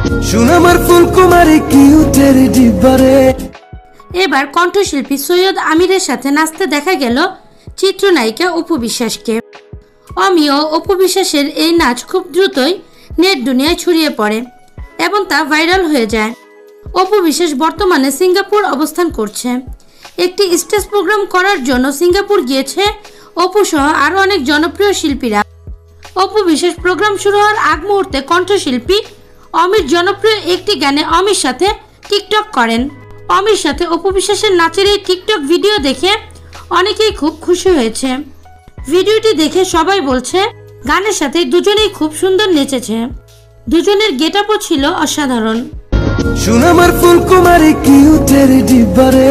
সুনামার ফুলকুমারী কিউটের ডিব্বারে। এবার কণ্ঠশিল্পী সৈয়দ আমিরের সাথে নাচতে দেখা গেল চিত্রনায়িকা অপু বিশ্বাসকে। অমি ও অপু বিশ্বাসের এই নাচ খুব দ্রুতই নেট দুনিয়ায় ছড়িয়ে পড়ে এবং তা ভাইরাল হয়ে যায়। অপু বিশ্বাস বর্তমানে সিঙ্গাপুর অবস্থান করছে। একটি স্টেজ প্রোগ্রাম করার জন্য সিঙ্গাপুর গিয়েছে অপু সহ আরও অনেক জনপ্রিয় শিল্পীরা। অপু বিশ্বাস প্রোগ্রাম শুরু হওয়ার আগ মুহূর্তে কণ্ঠশিল্পী অমির জনপ্রিয় একটি গানে অমির সাথে টিকটক করেন। অমির সাথে অপু বিশ্বাসের নাচের এই টিকটক ভিডিও দেখে অনেকেই খুব খুশি হয়েছে। ভিডিওটি দেখে সবাই বলছে গানের সাথে দুজনেই খুব সুন্দর নেচেছে। দুজনের গেটআপও ছিল অসাধারণ। সুনামার ফুলকুমারী কিউটের ডিব্বারে।